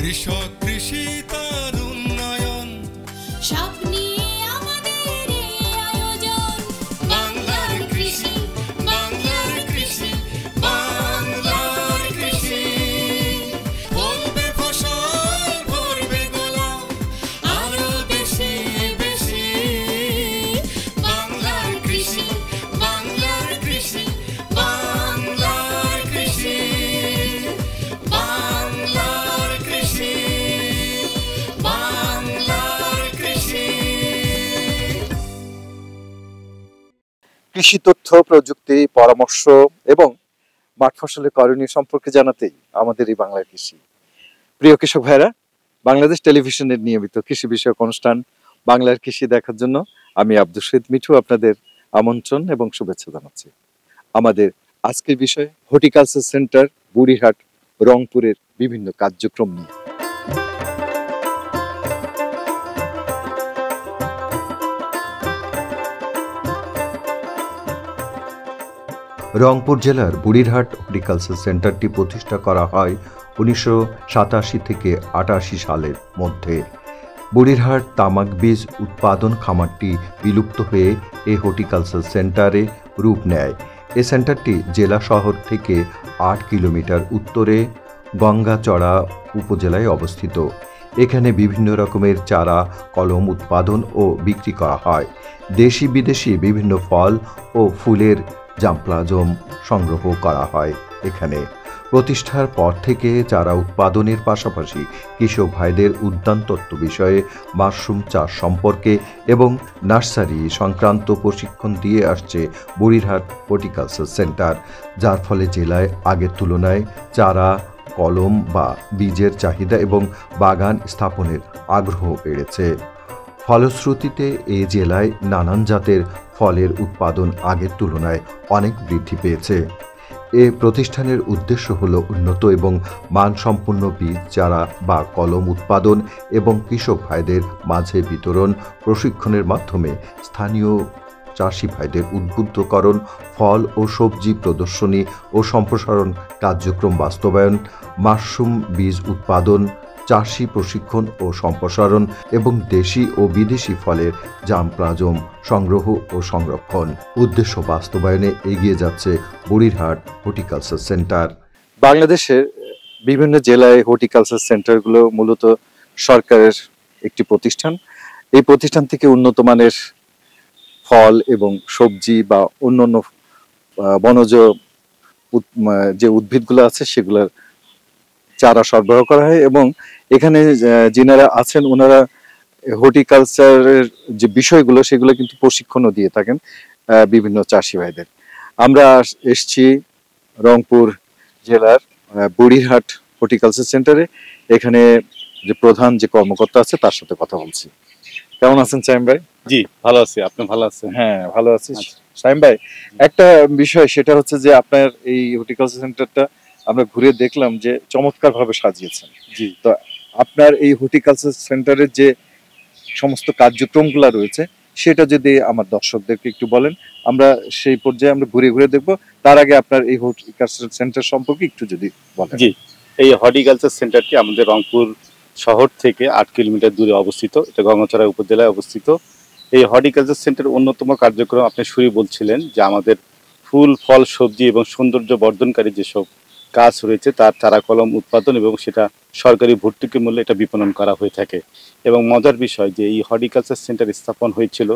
কৃষক কৃষি তার উন্নয়ন সব নিয়ে আমাদের এই আয়োজন। বাংলার কৃষি, বাংলার কৃষি, বাংলার কৃষি। ফলবে ফসল ভরবে গোলা আরো বেশি বেশি। বাংলার কৃষি, বাংলার কৃষি, বাংলার কৃষি, বাংলার কৃষি, বাংলার কৃষি। কৃষি তথ্য প্রযুক্তি পরামর্শ এবং মাঠ ফসলের করণীয় সম্পর্কে জানাতেই আমাদের এই বাংলার কৃষি। প্রিয় কৃষক ভাইরা, বাংলাদেশ টেলিভিশনের নিয়মিত কৃষি বিষয়ক অনুষ্ঠান বাংলার কৃষি দেখার জন্য আমি আব্দুল শহীদ মিঠু আপনাদের আমন্ত্রণ এবং শুভেচ্ছা জানাচ্ছি। আমাদের আজকের বিষয় হর্টিকালচার সেন্টার বুড়িরহাট রংপুরের বিভিন্ন কার্যক্রম নিয়ে। রংপুর জেলার বুড়িরহাট হর্টিকালচার সেন্টারটি প্রতিষ্ঠা করা হয় 1987 থেকে 88 সালের মধ্যে। বুড়িরহাট তামাক বীজ উৎপাদন খামারটি বিলুপ্ত হয়ে এই হর্টিকালচার সেন্টারে রূপ নেয়। এই সেন্টারটি জেলা শহর থেকে 8 কিলোমিটার উত্তরে গঙ্গাচড়া উপজেলায় অবস্থিত। এখানে বিভিন্ন রকমের চারা কলম উৎপাদন ও বিক্রি করা হয়। দেশি বিদেশি বিভিন্ন ফল ও ফুলের জামপ্লাজম সংগ্রহ করা হয়। এখানে প্রতিষ্ঠার পর থেকে চারা উৎপাদনের পাশাপাশি কৃষক ভাইদের উদ্যান তত্ত্ব বিষয়ে, মাশরুম চাষ সম্পর্কে এবং নার্সারি সংক্রান্ত প্রশিক্ষণ দিয়ে আসছে বুড়িরহাট হর্টিকালচার সেন্টার, যার ফলে জেলায় আগের তুলনায় চারা কলম বা বীজের চাহিদা এবং বাগান স্থাপনের আগ্রহ বেড়েছে। ফলশ্রুতিতে এই জেলায় নানান জাতের ফলের উৎপাদন আগের তুলনায় অনেক বৃদ্ধি পেয়েছে। এ প্রতিষ্ঠানের উদ্দেশ্য হল উন্নত এবং মানসম্পন্ন বীজ চারা বা কলম উৎপাদন এবং কৃষক ভাইদের মাঝে বিতরণ, প্রশিক্ষণের মাধ্যমে স্থানীয় চাষি ভাইদের উদ্বুদ্ধকরণ, ফল ও সবজি প্রদর্শনী ও সম্প্রসারণ কার্যক্রম বাস্তবায়ন, মাশরুম বীজ উৎপাদন, চাষি প্রশিক্ষণ ও সম্প্রসারণ এবং দেশি ও বিদেশি ফলের জামপ্লাজম সংগ্রহ ও সংরক্ষণ উদ্দেশ্য বাস্তবায়নে এগিয়ে যাচ্ছে বুড়িরহাট হর্টিকালচার সেন্টার। বাংলাদেশের বিভিন্ন জেলায় হর্টিকালচার সেন্টারগুলো মূলত সরকারের একটি প্রতিষ্ঠান। এই প্রতিষ্ঠান থেকে উন্নত মানের ফল এবং সবজি বা অন্যান্য বনজ যে উদ্ভিদগুলো আছে সেগুলোর চারা সরবরাহ করা হয় এবং এখানে যিনারা আছেন ওনারা হর্টিকালচারের যে বিষয়গুলো সেগুলো কিন্তু প্রশিক্ষণও দিয়ে থাকেন বিভিন্ন চাষি ভাইদের। আমরা এসছি রংপুর জেলার বুড়িরহাট হর্টিকালচার সেন্টারে। এখানে যে প্রধান যে কর্মকর্তা আছে তার সাথে কথা বলছি। কেমন আছেন সাইম ভাই? জি ভালো আছি, আপনি ভালো আছেন? হ্যাঁ ভালো আছি সাইম ভাই। একটা বিষয় সেটা হচ্ছে যে আপনার এই হর্টিকালচার সেন্টারটা আমরা ঘুরে দেখলাম যে চমৎকার ভাবে সাজিয়েছেন। জি, তো আপনার এই হর্টিকালচার সেন্টারের যে সমস্ত কার্যক্রমগুলো রয়েছে সেটা যদি আমার দর্শকদেরকে একটু বলেন, আমরা সেই পর্যায়ে আমরা ঘুরে ঘুরে দেখবো। তার আগে আপনার এই হর্টিকালচার সেন্টার সম্পর্কে একটু যদি বলেন। জি, এই হর্টিকালচার সেন্টারটি আমাদের রংপুর শহর থেকে 8 কিলোমিটার দূরে অবস্থিত। এটা গঙ্গাচড়া উপজেলায় অবস্থিত। এই হর্টিকালচার সেন্টারের অন্যতম কার্যক্রম আপনি শুরু বলছিলেন যে আমাদের ফুল ফল সবজি এবং সৌন্দর্য বর্ধনকারী যেসব গাছ রয়েছে তার চারা কলম উৎপাদন এবং সেটা সরকারি ভর্তুকি মূল্যে এটা বিপণন করা হয়ে থাকে। এবং মজার বিষয় যে এই হর্টিকালচার সেন্টার স্থাপন হয়েছিল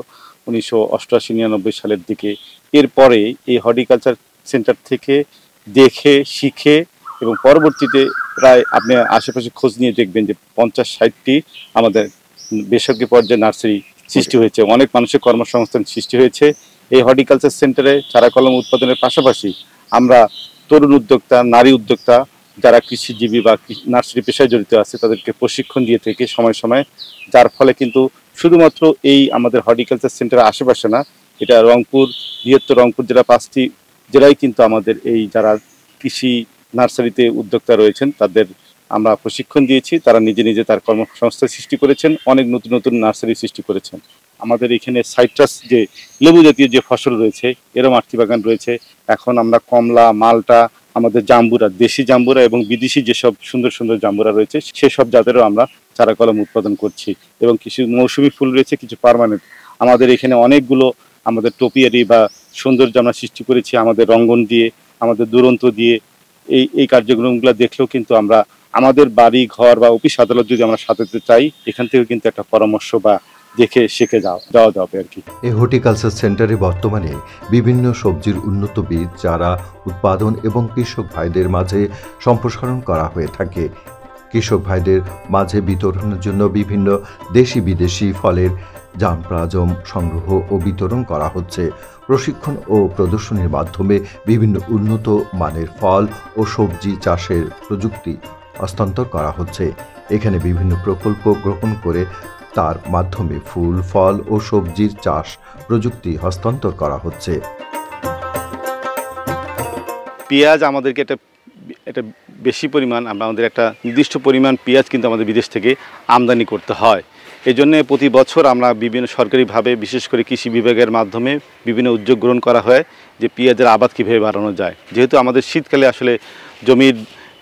1988-99 সালের দিকে। এরপরে এই হর্টিকালচার সেন্টার থেকে দেখে শিখে এবং পরবর্তীতে প্রায় আপনি আশেপাশে খোঁজ নিয়ে দেখবেন যে 50-60টি আমাদের বেসরকারি পর্যায়ে নার্সারি সৃষ্টি হয়েছে, অনেক মানুষের কর্মসংস্থান সৃষ্টি হয়েছে। এই হর্টিকালচার সেন্টারে চারা কলম উৎপাদনের পাশাপাশি আমরা তরুণ উদ্যোক্তা, নারী উদ্যোক্তা যারা কৃষিজীবী বা নার্সারি পেশায় জড়িত আছে তাদেরকে প্রশিক্ষণ দিয়ে থেকে সময় সময়, যার ফলে কিন্তু শুধুমাত্র এই আমাদের হর্টিকালচার সেন্টারের আশেপাশে না, এটা রংপুর বৃহত্তর রংপুর জেলা 5টি জেলায় কিন্তু আমাদের এই যারা কৃষি নার্সারিতে উদ্যোক্তা রয়েছেন তাদের আমরা প্রশিক্ষণ দিয়েছি। তারা নিজে নিজে তার কর্মসংস্থান সৃষ্টি করেছেন, অনেক নতুন নতুন নার্সারি সৃষ্টি করেছেন। আমাদের এখানে সাইট্রাস যে লেবু জাতীয় যে ফসল রয়েছে এরও মাতৃ বাগান রয়েছে। এখন আমরা কমলা, মালটা আমাদের জাম্বুরা, দেশি জাম্বুরা এবং বিদেশি যেসব সুন্দর সুন্দর জাম্বুরা রয়েছে সেসব জাতেরও আমরা চারা কলম উৎপাদন করছি। এবং কিছু মৌসুমী ফুল রয়েছে, কিছু পার্মানেন্ট। আমাদের এখানে অনেকগুলো আমাদের টোপিয়ারি বা সৌন্দর্য আমরা সৃষ্টি করেছি আমাদের রঙ্গন দিয়ে, আমাদের দুরন্ত দিয়ে। এই কার্যক্রমগুলো দেখলেও কিন্তু আমরা আমাদের বাড়ি ঘর বা অফিস আদালত যদি আমরা সাজাতে চাই, এখান থেকে কিন্তু একটা পরামর্শ বা দেখে শিখে যাওয়া যাবে আর কি। এই হর্টিকালচার সেন্টারে বর্তমানে বিভিন্ন সবজির উন্নত বীজ চারা উৎপাদন এবং কৃষক ভাইদের মাঝে সম্প্রসারণ করা হয়ে থাকে। কৃষক ভাইদের মাঝে বিতরণের জন্য বিভিন্ন দেশি বিদেশি ফলের জামপ্রাজম সংগ্রহ ও বিতরণ করা হচ্ছে। প্রশিক্ষণ ও প্রদর্শনীর মাধ্যমে বিভিন্ন উন্নত মানের ফল ও সবজি চাষের প্রযুক্তি হস্তান্তর করা হচ্ছে। এখানে বিভিন্ন প্রকল্প গ্রহণ করে তার মাধ্যমে ফুল ফল ও সবজির চাষ প্রযুক্তি হস্তান্তর করা হচ্ছে। পেঁয়াজ আমাদেরকে একটা বেশি পরিমাণ, আমাদের একটা নির্দিষ্ট পরিমাণ পেঁয়াজ কিন্তু আমাদের বিদেশ থেকে আমদানি করতে হয়। এই জন্য প্রতি বছর আমরা বিভিন্ন সরকারিভাবে, বিশেষ করে কৃষি বিভাগের মাধ্যমে বিভিন্ন উদ্যোগ গ্রহণ করা হয় যে পেঁয়াজের আবাদ কীভাবে বাড়ানো যায়। যেহেতু আমাদের শীতকালে আসলে জমির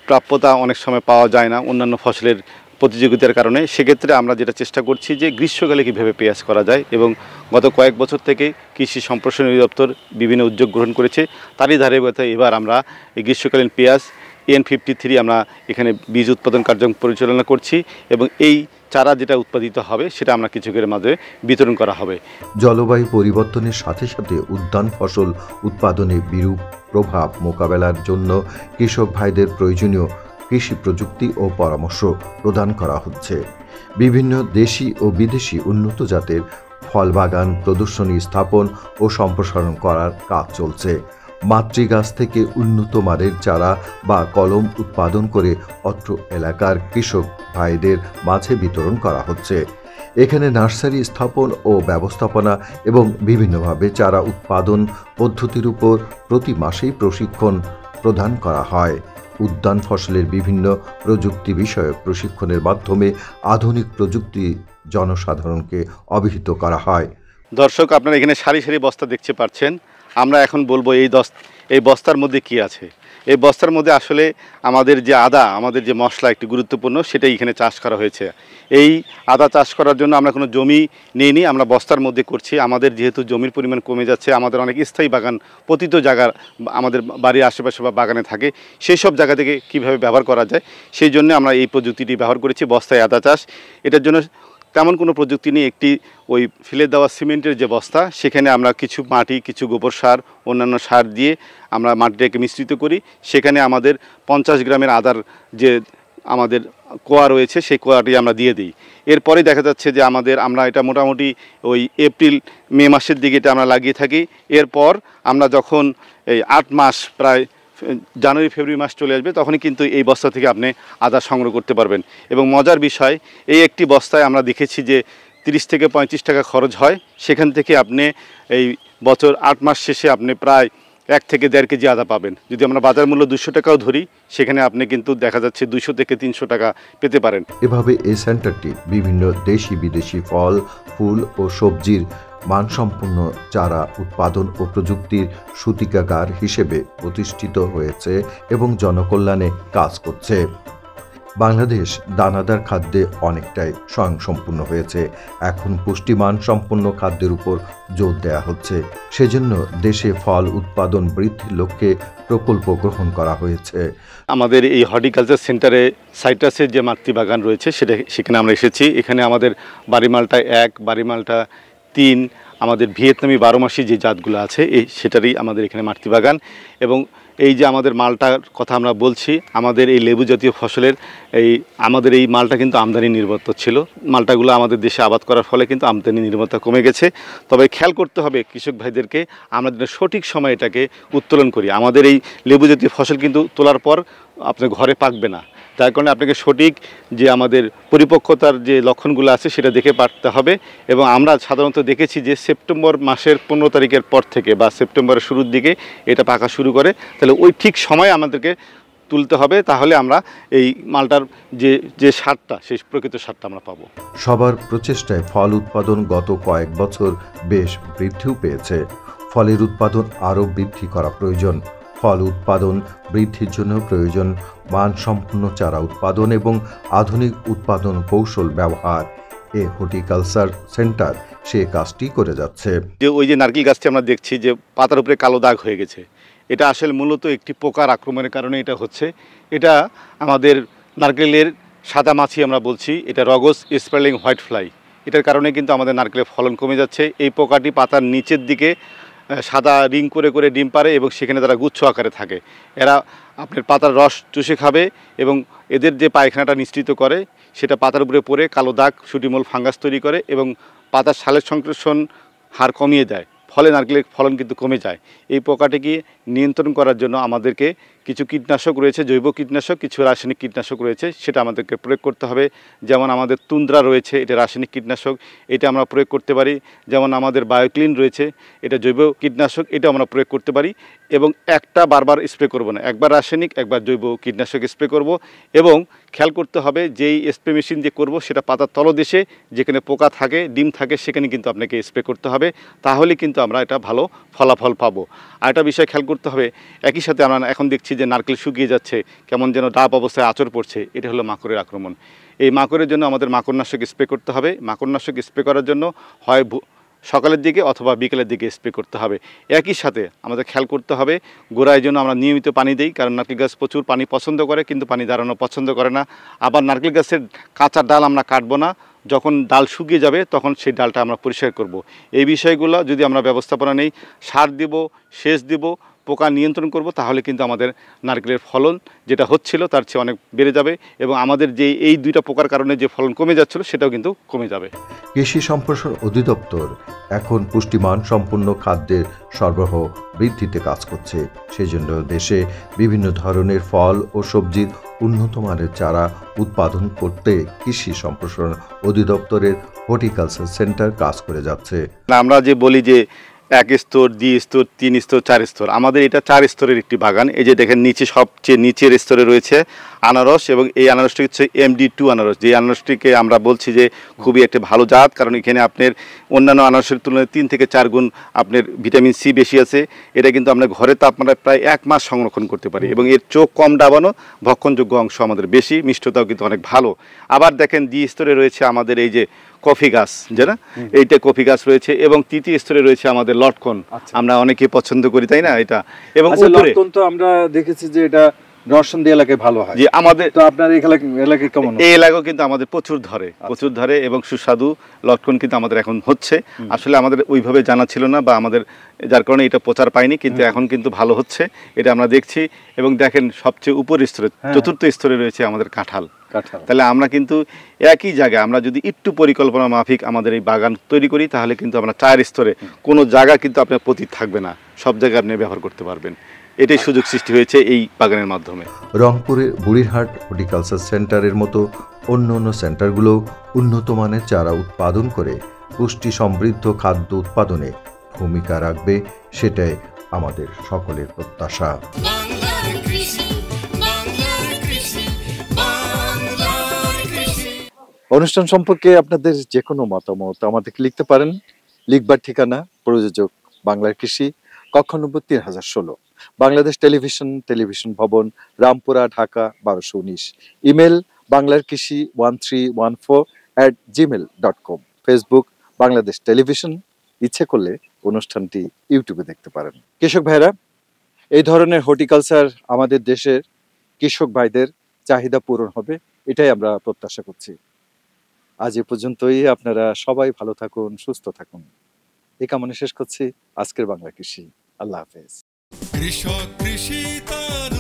প্রাপ্যতা অনেক সময় পাওয়া যায় না অন্যান্য ফসলের প্রতিযোগিতার কারণে, সেক্ষেত্রে আমরা যেটা চেষ্টা করছি যে গ্রীষ্মকালে কীভাবে পেঁয়াজ করা যায়। এবং গত কয়েক বছর থেকে কৃষি সম্প্রসারণ অধিদপ্তর বিভিন্ন উদ্যোগ গ্রহণ করেছে। তারই ধারাবাহিকতায় এবার আমরা এই গ্রীষ্মকালীন পেঁয়াজ EN53 আমরা এখানে বীজ উৎপাদন কার্যক্রম পরিচালনা করছি এবং এই চারা যেটা উৎপাদিত হবে সেটা আমরা কৃষকের মাঝে বিতরণ করা হবে। জলবায়ু পরিবর্তনের সাথে সাথে উদ্যান ফসল উৎপাদনে বিরূপ প্রভাব মোকাবেলার জন্য কৃষক ভাইদের প্রয়োজনীয় কৃষি প্রযুক্তি ও পরামর্শ প্রদান করা হচ্ছে। বিভিন্ন দেশি ও বিদেশি উন্নত জাতের ফল বাগান প্রদর্শনী স্থাপন ও সম্প্রসারণ করার কাজ চলছে। মাতৃগাছ থেকে উন্নত মানের চারা বা কলম উৎপাদন করে অত্র এলাকার কৃষক ভাইদের মাঝে বিতরণ করা হচ্ছে। এখানে নার্সারি স্থাপন ও ব্যবস্থাপনা এবং বিভিন্নভাবে চারা উৎপাদন পদ্ধতির উপর প্রতি মাসেই প্রশিক্ষণ প্রদান করা হয়। উদ্যান ফসলের বিভিন্ন প্রযুক্তি বিষয়ক প্রশিক্ষণের মাধ্যমে আধুনিক প্রযুক্তি জনসাধারণকে অবহিত করা হয়। দর্শক, আপনারা এখানে সারি সারি বস্তা দেখতে পাচ্ছেন। আমরা এখন বলবো এই বস্তার মধ্যে কি আছে। এই বস্তার মধ্যে আসলে আমাদের যে আদা, আমাদের যে মশলা একটি গুরুত্বপূর্ণ, সেটাই এখানে চাষ করা হয়েছে। এই আদা চাষ করার জন্য আমরা কোনো জমি নিইনি, আমরা বস্তার মধ্যে করছি। আমাদের যেহেতু জমির পরিমাণ কমে যাচ্ছে, আমাদের অনেক স্থায়ী বাগান পতিত জায়গা আমাদের বাড়ির আশেপাশে বা বাগানে থাকে, সেই সব জায়গা থেকে কীভাবে ব্যবহার করা যায় সেই জন্য আমরা এই প্রযুক্তিটি ব্যবহার করেছি, বস্তায় আদা চাষ। এটার জন্য তেমন কোনো প্রযুক্তি নেই। একটি ওই ফেলে দেওয়া সিমেন্টের যে বস্তা, সেখানে আমরা কিছু মাটি, কিছু গোবর সার, অন্যান্য সার দিয়ে আমরা মাটিটাকে মিশ্রিত করি। সেখানে আমাদের 50 গ্রামের আদার যে আমাদের কোয়া রয়েছে সেই কোয়াটি আমরা দিয়ে দিই। এরপরে দেখা যাচ্ছে যে আমরা এটা মোটামুটি ওই এপ্রিল মে মাসের দিকে এটা আমরা লাগিয়ে থাকি। এরপর আমরা যখন এই 8 মাস, প্রায় জানুয়ারি ফেব্রুয়ারি মাস চলে আসবে, তখনই কিন্তু এই বস্তা থেকে আপনি আদা সংগ্রহ করতে পারবেন। এবং মজার বিষয়, এই একটি বস্তায় আমরা দেখেছি যে 30 থেকে 35 টাকা খরচ হয়। সেখান থেকে আপনি এই বছর 8 মাস শেষে আপনি প্রায় 1 থেকে 1.5 কেজি আদা পাবেন। যদি আমরা বাজার মূল্য 200 টাকাও ধরি, সেখানে আপনি কিন্তু দেখা যাচ্ছে 200 থেকে 300 টাকা পেতে পারেন। এভাবে এই সেন্টারটি বিভিন্ন দেশি বিদেশি ফল ফুল ও সবজির মানসম্পন্ন চারা উৎপাদন ও প্রযুক্তির সূতিকাগার হিসেবে প্রতিষ্ঠিত হয়েছে এবং জনকল্যাণে কাজ করছে। বাংলাদেশ দানাদার খাদ্যে অনেকটাই স্বয়ংসম্পূর্ণ হয়েছে। এখন পুষ্টিমান সম্পন্ন খাদ্যের উপর জোর দেওয়া হচ্ছে। সেজন্য দেশে ফল উৎপাদন বৃদ্ধির লক্ষ্যে প্রকল্প গ্রহণ করা হয়েছে। আমাদের এই হর্টিকালচার সেন্টারে সাইট্রাসের যে মাতৃবাগান রয়েছে সেখানে আমরা এসেছি। এখানে আমাদের বাড়িমালটা 1, বাড়িমালটা 3, আমাদের ভিয়েতনামি 12 মাসি যে জাতগুলো আছে সেটারই আমাদের এখানে মাতৃবাগান। এবং এই যে আমাদের মালটার কথা আমরা বলছি, আমাদের এই লেবু জাতীয় ফসলের আমাদের এই মালটা কিন্তু আমদানি নির্ভরতা ছিল। মালটাগুলো আমাদের দেশে আবাদ করার ফলে কিন্তু আমদানি নির্ভরতা কমে গেছে। তবে খেয়াল করতে হবে কৃষক ভাইদেরকে, আমরা যেন সঠিক সময় এটাকে উত্তোলন করি। আমাদের এই লেবু জাতীয় ফসল কিন্তু তোলার পর আপনার ঘরে পাকবে না, যার কারণে আপনাকে সঠিক যে আমাদের পরিপক্কতার যে লক্ষণগুলো আছে সেটা দেখে পারতে হবে। এবং আমরা সাধারণত দেখেছি যে সেপ্টেম্বর মাসের 15 তারিখের পর থেকে বা সেপ্টেম্বরের শুরুর দিকে এটা পাকা শুরু করে। তাহলে ওই ঠিক সময় আমাদেরকে তুলতে হবে, তাহলে আমরা এই মালটার যে স্বাদটা, সেই প্রকৃত স্বাদটা আমরা পাবো। সবার প্রচেষ্টায় ফল উৎপাদন গত কয়েক বছর বেশ বৃদ্ধিও পেয়েছে। ফলের উৎপাদন আরও বৃদ্ধি করা প্রয়োজন। ফল উৎপাদন বৃদ্ধির জন্য প্রয়োজন মানসম্পন্ন চারা উৎপাদন এবং আধুনিক উৎপাদন কৌশল ব্যবহার। এ হর্টিকালচার সেন্টার সে কাজটি করে যাচ্ছে। যে ওই যে নারকেল গাছটি আমরা দেখছি যে পাতার উপরে কালো দাগ হয়ে গেছে, এটা আসলে মূলত একটি পোকার আক্রমণের কারণে এটা হচ্ছে। এটা আমাদের নারকেলের সাদা মাছি আমরা বলছি, এটা রগস স্পেলিং হোয়াইট ফ্লাই। এটার কারণে কিন্তু আমাদের নারকেলের ফলন কমে যাচ্ছে। এই পোকাটি পাতার নিচের দিকে সাদা রিং করে করে ডিম পারে এবং সেখানে তারা গুচ্ছ আকারে থাকে। এরা আপনার পাতার রস চুষে খাবে এবং এদের যে পায়খানাটা নিঃসৃত করে সেটা পাতার উপরে পড়ে কালো দাগ শুটিমল ফাঙ্গাস তৈরি করে এবং পাতার সালের সংশ্লেষণ হার কমিয়ে দেয়, ফলে নারকেলের ফলন কিন্তু কমে যায়। এই পোকাটিকে নিয়ন্ত্রণ করার জন্য আমাদেরকে কিছু কীটনাশক রয়েছে, জৈব কীটনাশক, কিছু রাসায়নিক কীটনাশক রয়েছে, সেটা আমাদেরকে প্রয়োগ করতে হবে। যেমন আমাদের তুন্দ্রা রয়েছে, এটা রাসায়নিক কীটনাশক, এটা আমরা প্রয়োগ করতে পারি। যেমন আমাদের বায়োক্লিন রয়েছে, এটা জৈব কীটনাশক, এটা আমরা প্রয়োগ করতে পারি। এবং একটা বারবার স্প্রে করব না, একবার রাসায়নিক একবার জৈব কীটনাশক স্প্রে করব। এবং খেয়াল করতে হবে যেই স্প্রে মেশিন দিয়ে করব সেটা পাতার তলদেশে যেখানে পোকা থাকে, ডিম থাকে, সেখানে কিন্তু আপনাকে স্প্রে করতে হবে। তাহলে কিন্তু আমরা এটা ভালো ফলাফল পাবো। আর একটা বিষয় খেয়াল করতে হবে, একই সাথে আমরা এখন দেখছি যে নারকেল শুকিয়ে যাচ্ছে, কেমন যেন ডাব অবস্থায় আঁচড় পড়ছে, এটা হলো মাকড়ের আক্রমণ। এই মাকড়ের জন্য আমাদের মাকড়নাশক স্প্রে করতে হবে। মাকড়নাশক স্প্রে করার জন্য হয় সকালের দিকে অথবা বিকেলের দিকে স্প্রে করতে হবে। একই সাথে আমাদের খেয়াল করতে হবে গোড়ায় জন্য আমরা নিয়মিত পানি দিই, কারণ নারকেল গাছ প্রচুর পানি পছন্দ করে কিন্তু পানি দাঁড়ানো পছন্দ করে না। আবার নারকেল গাছের কাঁচা ডাল আমরা কাটবো না, যখন ডাল শুকিয়ে যাবে তখন সেই ডালটা আমরা পরিষ্কার করব। এই বিষয়গুলো যদি আমরা ব্যবস্থাপনা নেই, সার দিব, সেচ দিব, পোকা নিয়ন্ত্রণ করব, তাহলে কিন্তু আমাদের নারকেলের ফলন যেটা হচ্ছিল তার চেয়ে অনেক বেড়ে যাবে এবং আমাদের যে এই দুইটা পোকার কারণে যে ফলন কমে যাচ্ছিল সেটাও কিন্তু কমে যাবে। কৃষি সম্প্রসারণ অধিদপ্তর এখন পুষ্টিমান সম্পন্ন খাদ্যের সরবরাহ বৃদ্ধিতে কাজ করছে। সেজন্য দেশে বিভিন্ন ধরনের ফল ও সবজির উন্নত মানের চারা উৎপাদন করতে কৃষি সম্প্রসারণ অধিদপ্তরের হর্টিকালচার সেন্টার কাজ করে যাচ্ছে। আমরা যে বলি যে 1 স্তর, 2 স্তর, 3 স্তর, 4 স্তর, আমাদের এটা 4 স্তরের একটি বাগান। এই যে দেখেন নিচে সবচেয়ে নিচের স্তরে রয়েছে আনারস এবং এই আনারসটি হচ্ছে MD2 আনারস, যে আনারসটিকে আমরা বলছি যে খুবই একটা ভালো জাত, কারণ এখানে আপনার অন্যান্য আনারসের তুলনায় 3 থেকে 4 গুণ আপনার ভিটামিন সি বেশি আছে। এটা কিন্তু আমরা ঘরে তাপমাত্রায় প্রায় 1 মাস সংরক্ষণ করতে পারি এবং এর চোখ কম ডাবানো, ভক্ষণযোগ্য অংশ আমাদের বেশি, মিষ্টতাও কিন্তু অনেক ভালো। আবার দেখেন 2 স্তরে রয়েছে আমাদের এই যে কফি গাছ, যে না এইটা কফি গাছ রয়েছে এবং 3য় স্তরে রয়েছে আমাদের লটকন। আমরা অনেকে পছন্দ করি, তাই না এটা? এবং লটকন তো আমরা দেখেছি যে এটা নরসিংদী এলাকায় ভালো হয়, যে আমাদের তো আপনার এলাকায় কেমন? এই এলাকাও কিন্তু আমাদের প্রচুর ধরে এবং সুস্বাদু লটকন কিন্তু আমাদের এখন হচ্ছে। আসলে আমাদের ওইভাবে জানা ছিল না বা আমাদের যার কারণে এটা প্রচার পাইনি, কিন্তু এখন কিন্তু ভালো হচ্ছে, এটা আমরা দেখছি। এবং দেখেন সবচেয়ে উপরের স্তরে 4র্থ স্তরে রয়েছে আমাদের কাঁঠাল। তাহলে আমরা কিন্তু একই জায়গায় আমরা যদি একটু পরিকল্পনা মাফিক আমাদের এই বাগান তৈরি করি, তাহলে কিন্তু আমরা 4 স্তরে কোনো জায়গা কিন্তু আপনার পতিত থাকবে না, সব জায়গায় আপনি ব্যবহার করতে পারবেন। এটাই সুযোগ সৃষ্টি হয়েছে এই বাগানের মাধ্যমে। রংপুরের বুড়িরহাট হর্টিকালচার সেন্টারের মতো অন্য অন্য সেন্টারগুলো উন্নত মানের চারা উৎপাদন করে পুষ্টি সমৃদ্ধ খাদ্য উৎপাদনে ভূমিকা রাখবে, সেটাই আমাদের সকলের প্রত্যাশা। বাংলার কৃষি, বাংলার কৃষি, বাংলার কৃষি। অনুষ্ঠান সম্পর্কে আপনাদের যে কোনো মতামত আমাদেরকে লিখতে পারেন। লিখবার ঠিকানা প্রযোজক বাংলার কৃষি, কক্ষ নম্বর 3016, বাংলাদেশ টেলিভিশন ভবন, রামপুরা, ঢাকা 1219। ইমেল বাংলার কৃষি 1314@gmail.com। Facebook Bangladesh television. ইচ্ছে করলে অনুষ্ঠানটি ইউটিউবে দেখতে পারেন। কৃষক ভাইরা, এই ধরনের হর্টিকালচার আমাদের দেশের কৃষক ভাইদের চাহিদা পূরণ হবে, এটাই আমরা প্রত্যাশা করছি। আজ এ পর্যন্তই। আপনারা সবাই ভালো থাকুন, সুস্থ থাকুন, এই কামনা শেষ করছি আজকের বাংলা কৃষি। আল্লাহ হাফেজ। কৃষক কৃষি তার